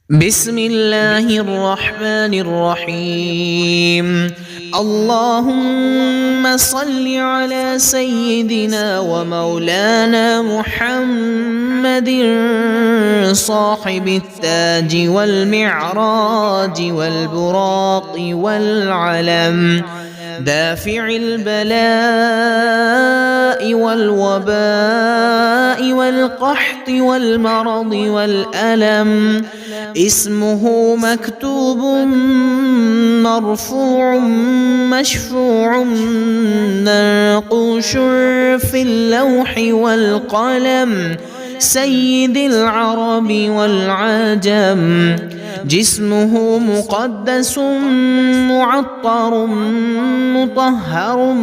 بسم الله الرحمن الرحيم. اللهم صل على سيدنا ومولانا محمد صاحب التاج والمعراج والبراق والعلم، دافع البلاء والوباء والقحط والمرض والألم، اسمه مكتوب مرفوع مشفوع منقوش في اللوح والقلم، سيد العرب والعجم، جسمه مقدس معطر مطهر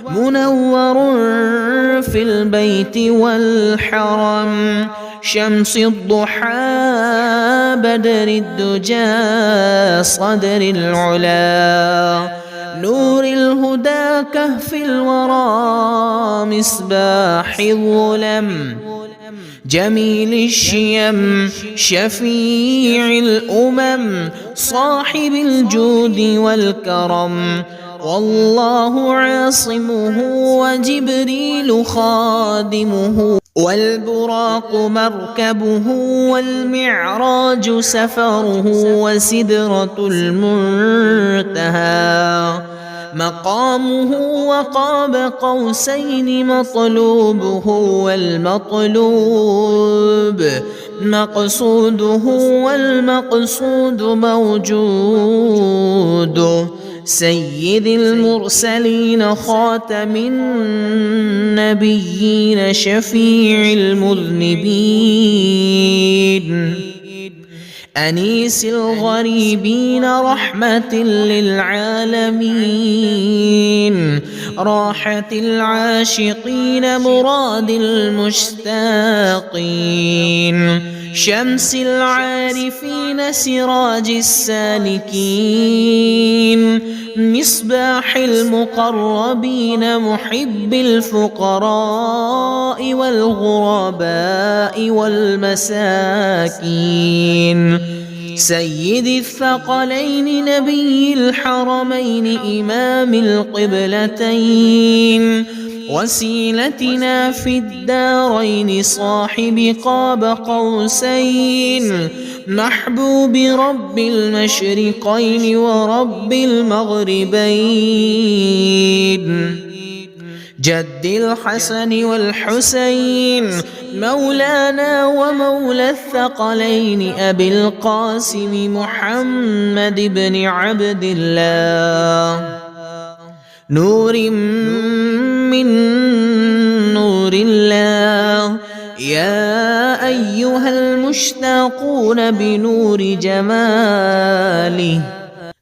منور في البيت والحرم، شمس الضحى بدر الدجى صدر العلا، نور الهدى كهف الورى مصباح الظلم، جميل الشيم شفيع الأمم، صاحب الجود والكرم، والله عاصمه وجبريل خادمه، والبراق مركبه والمعراج سفره، وسدرة المنتهى مقامه، وقاب قوسين مطلوبه، والمطلوب مقصوده، والمقصود موجود، سيد المرسلين خاتم النبيين شفيع المذنبين، أنيس الغريبين رحمة للعالمين، راحة العاشقين مراد المشتاقين، شمس العارفين سراج السالكين، مصباح المقربين محب الفقراء والغرباء والمساكين، سيد الثقلين نبي الحرمين إمام القبلتين، وسيلتنا في الدارين صاحب قاب قوسين، محبوب رب المشرقين ورب المغربين، جد الحسن والحسين مولانا ومولى الثقلين أبي القاسم محمد بن عبد الله، نور من نور الله، يا أيها المشتاقون بنور جماله،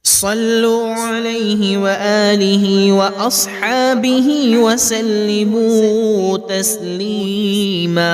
صلوا عليه وآله وأصحابه وسلموا تسليما.